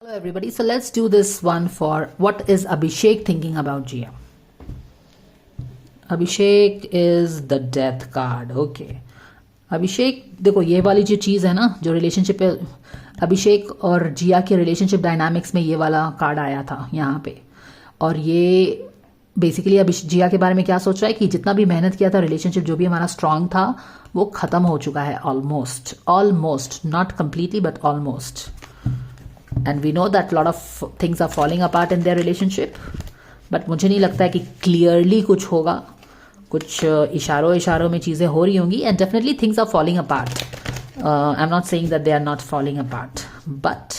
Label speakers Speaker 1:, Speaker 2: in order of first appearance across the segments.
Speaker 1: Hello everybody, so let's do this one for what is Abhishek thinking about Jia. Abhishek is the death card. Okay. अभिषेक देखो ये वाली जो चीज़ है ना जो रिलेशनशिप है अभिषेक और जिया के रिलेशनशिप डायनामिक्स में ये वाला कार्ड आया था यहाँ पे और ये बेसिकली अभी जिया के बारे में क्या सोच रहा है कि जितना भी मेहनत किया था रिलेशनशिप जो भी हमारा स्ट्रांग था वो ख़त्म हो चुका है almost not completely but almost and we know that lot of things are falling apart in their relationship but मुझे नहीं लगता है कि क्लियरली कुछ होगा कुछ इशारों में चीज़ें हो रही होंगी and definitely things are falling apart I am not saying that they are not falling apart but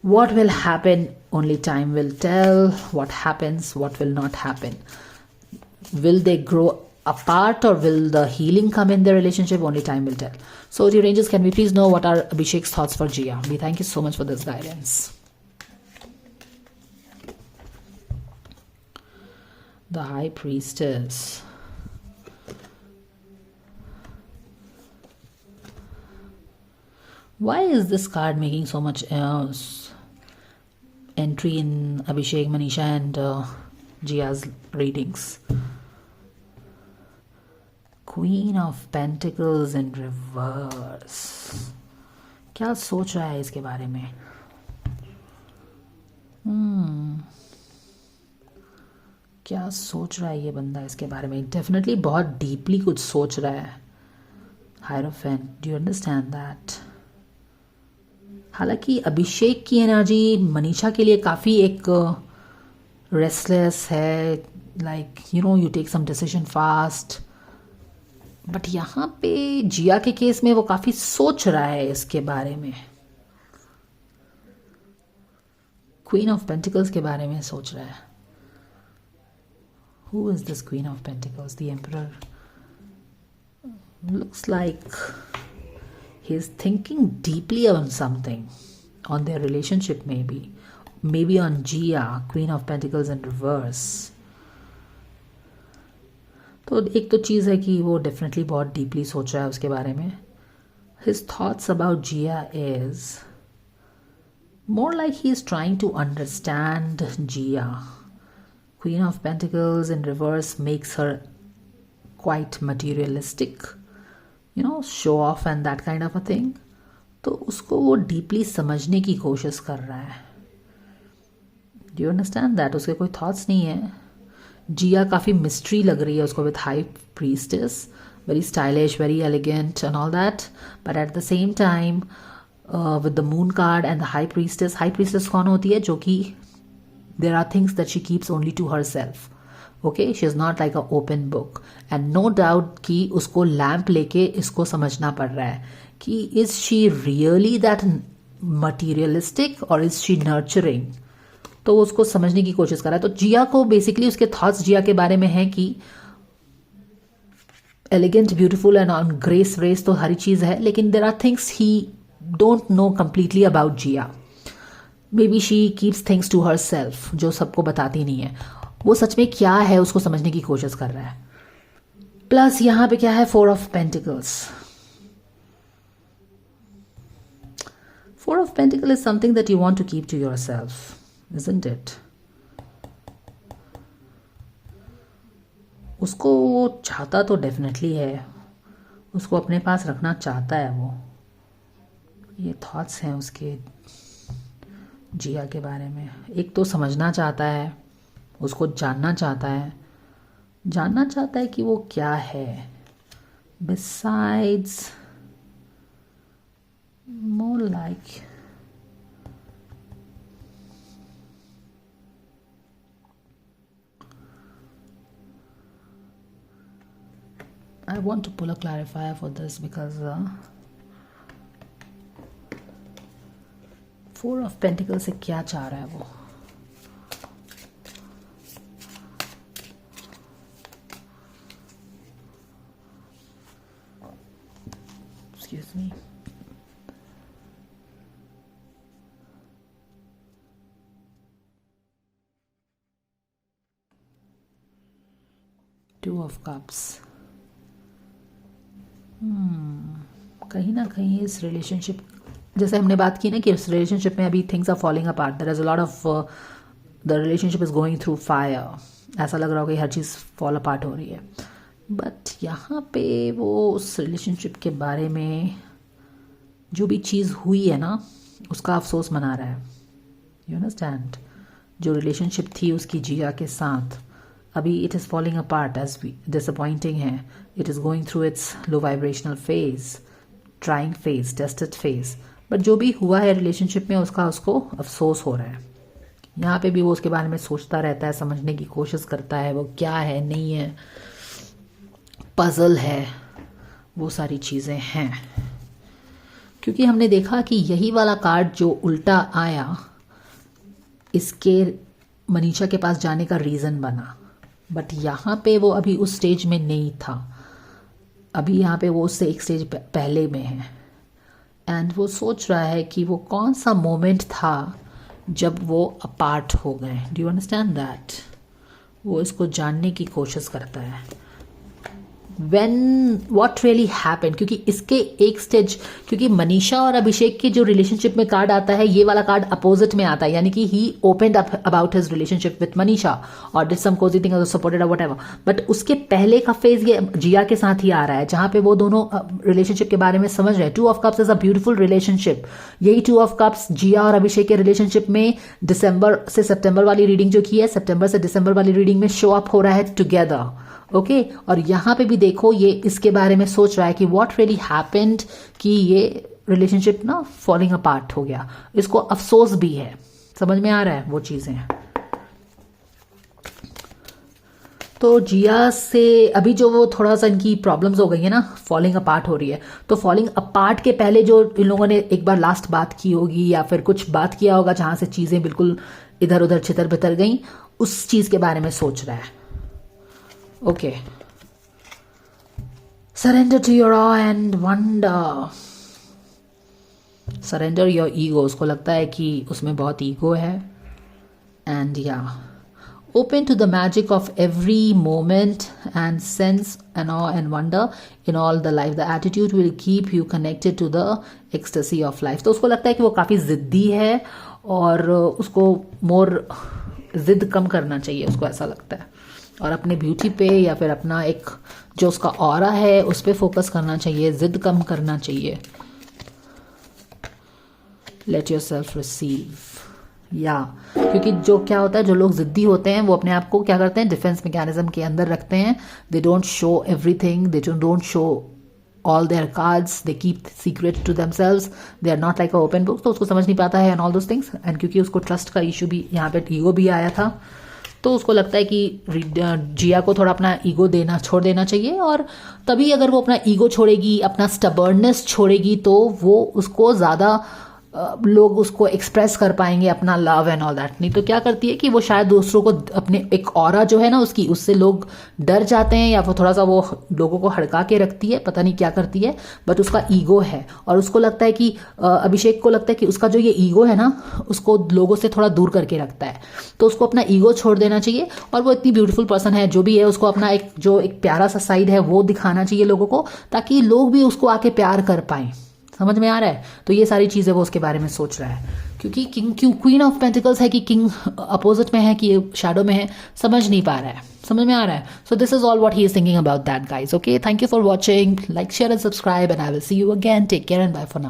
Speaker 1: what will happen only time will tell. What happens, what will not happen, will they grow apart or will the healing come in their relationship, only time will tell. So dear angels, can we please know what are Abhishek's thoughts for Jia? We thank you so much for this guidance. The High Priestess. Why is this card making so much entry in Abhishek, Manisha and Jia's readings? Queen of Pentacles in reverse. क्या सोच रहा है इसके बारे में? क्या सोच रहा है ये बंदा इसके बारे में? डेफिनेटली बहुत डीपली कुछ सोच रहा है. Hierophant, do you understand that? हालांकि अभिषेक की एनर्जी मनीषा के लिए काफ़ी एक रेस्टलेस है, like you take some decision fast, but यहाँ पे जिया के केस में वो काफ़ी सोच रहा है इसके बारे में. क्वीन ऑफ पेंटिकल्स के बारे में सोच रहा है. Who is this queen of pentacles? The emperor. Looks like he is thinking deeply on something, on their relationship maybe on Jia, Queen of Pentacles in reverse. तो एक तो चीज़ है कि वो डेफिनेटली बहुत डीपली सोच रहा है उसके बारे में. His thoughts about Jia is more like he is trying to understand Jia. Queen of Pentacles in reverse makes her quite materialistic, show off and that kind of a thing. तो उसको वो deeply समझने की कोशिश कर रहा है. Do you understand that? उसके कोई थॉट्स नहीं है. जिया काफ़ी मिस्ट्री लग रही है उसको with high priestess, very stylish, very elegant and all that, but at the same time with the moon card and the high priestess कौन होती है? जो कि there are things that she keeps only to herself. Okay, she is not like a open book and no doubt कि उसको lamp लेके इसको समझना पड़ रहा है कि is she really that materialistic और इज शी नर्चरिंग. तो वो उसको समझने की कोशिश कर रहा है. तो जिया को बेसिकली उसके थॉट्स जिया के बारे में है कि elegant, beautiful and on grace व्रेस तो हर चीज़ है, लेकिन there are things he don't know completely about Jiya. Maybe she keeps things to herself, जो सबको बताती नहीं है. वो सच में क्या है उसको समझने की कोशिश कर रहा है. प्लस यहां पे क्या है? 4 of pentacles. 4 of pentacle is something that you want to keep to yourself, isn't it? उसको वो चाहता तो डेफिनेटली है, उसको अपने पास रखना चाहता है वो. ये थॉट्स हैं उसके जिया के बारे में. एक तो समझना चाहता है, उसको जानना चाहता है कि वो क्या है. Besides more like I want to pull a clarifier for this because 4 of Pentacles से क्या चाह रहा है वो? Excuse me. Two of Cups. कहीं ना कहीं इस रिलेशनशिप जैसे हमने बात की ना कि इस रिलेशनशिप में अभी things are falling apart, there is a lot of the relationship is going through fire, ऐसा लग रहा होगा कि हर चीज़ फॉल अपार्ट हो रही है। बट यहाँ पे वो उस रिलेशनशिप के बारे में जो भी चीज़ हुई है ना उसका अफसोस मना रहा है। You understand? जो रिलेशनशिप थी उसकी जिया के साथ, अभी it is falling apart, as disappointing है, it is going through its low vibrational phase, trying phase, tested phase. But जो भी हुआ है रिलेशनशिप में उसका उसको अफसोस हो रहा है। यहाँ पे भी वो उसके बारे में सोचता रहता है, समझने की कोशिश करता है वो क्या है नहीं है, पजल है, वो सारी चीज़ें हैं। क्योंकि हमने देखा कि यही वाला कार्ड जो उल्टा आया इसके मनीषा के पास जाने का रीज़न बना। बट यहाँ पे वो अभी उस स्टेज में नहीं था, अभी यहाँ पे वो उससे एक स्टेज पहले में है। एंड वो सोच रहा है कि वो कौन सा मोमेंट था जब वो अपार्ट हो गए। Do you understand that? वो इसको जानने की कोशिश करता है, When what really happened, क्योंकि इसके एक स्टेज, क्योंकि मनीषा और अभिषेक के जो रिलेशनशिप में कार्ड आता है ये वाला कार्ड अपोजिट में आता है, यानी कि he opened up about his relationship with Manisha और did some cozy thing, supported और व्हाटएवर। बट उसके पहले का फेज ये जिया के साथ ही आ रहा है जहां पे वो दोनों रिलेशनशिप के बारे में समझ रहे हैं। 2 of cups is a beautiful relationship. यही 2 ऑफ कप्स जिया और अभिषेक के रिलेशनशिप में दिसंबर से सितंबर वाली रीडिंग जो की है, सितंबर से दिसंबर वाली रीडिंग में शो अप हो रहा है टुगेदर। ओके और यहाँ पे भी देखो ये इसके बारे में सोच रहा है कि व्हाट रियली हैपेंड, कि ये रिलेशनशिप ना फॉलिंग अपार्ट हो गया, इसको अफसोस भी है। समझ में आ रहा है वो चीजें? तो जिया से अभी जो वो थोड़ा सा इनकी प्रॉब्लम्स हो गई है ना, फॉलिंग अपार्ट हो रही है, तो फॉलिंग अपार्ट के पहले जो इन लोगों ने एक बार लास्ट बात की होगी या फिर कुछ बात किया होगा जहां से चीजें बिल्कुल इधर उधर छितर बितर गई, उस चीज के बारे में सोच रहा है। Okay, surrender to your awe and wonder, surrender your ego. उसको लगता है कि उसमें बहुत ईगो है। एंड या open to the magic of every moment and sense and awe and wonder in all the life. The attitude will keep you connected to the ecstasy of life. तो उसको लगता है कि वो काफ़ी ज़िद्दी है और उसको मोर ज़िद कम करना चाहिए, उसको ऐसा लगता है, और अपने ब्यूटी पे या फिर अपना एक जो उसका ऑरा है उस पर फोकस करना चाहिए, ज़िद कम करना चाहिए। Let yourself receive. या क्योंकि जो क्या होता है, जो लोग जिद्दी होते हैं वो अपने आप को क्या करते हैं, डिफेंस मैकेनिज्म के अंदर रखते हैं। They don't show everything, they don't show all their cards, they keep secret to themselves, they are not like a open book. तो उसको समझ नहीं पाता है and all those things. And क्योंकि उसको ट्रस्ट का इशू भी यहाँ पे, ईगो भी आया था, तो उसको लगता है कि जिया को थोड़ा अपना ईगो छोड़ देना चाहिए। और तभी अगर वो अपना ईगो छोड़ेगी, अपना स्टबर्ननेस छोड़ेगी, तो वो उसको ज़्यादा लोग उसको एक्सप्रेस कर पाएंगे अपना लव एंड ऑल दैट। नहीं तो क्या करती है कि वो शायद दूसरों को अपने एक ऑरा जो है ना उसकी, उससे लोग डर जाते हैं या वो थोड़ा सा वो लोगों को हड़का के रखती है, पता नहीं क्या करती है। बट उसका ईगो है और उसको लगता है कि अभिषेक को लगता है कि उसका जो ये ईगो है ना उसको लोगों से थोड़ा दूर करके रखता है। तो उसको अपना ईगो छोड़ देना चाहिए और वो इतनी ब्यूटीफुल पर्सन है जो भी है, उसको अपना एक प्यारा सा साइड है वो दिखाना चाहिए लोगों को, ताकि लोग भी उसको आके प्यार कर पाएं। समझ में आ रहा है? तो ये सारी चीज़ें वो उसके बारे में सोच रहा है। क्योंकि क्वीन ऑफ पेंटिकल्स है कि किंग अपोजिट में है कि शैडो में है, समझ नहीं पा रहा है। समझ में आ रहा है? So this is all what he is thinking about that guys. Okay, thank you for watching, like share and subscribe and I will see you again. Take care and bye for now.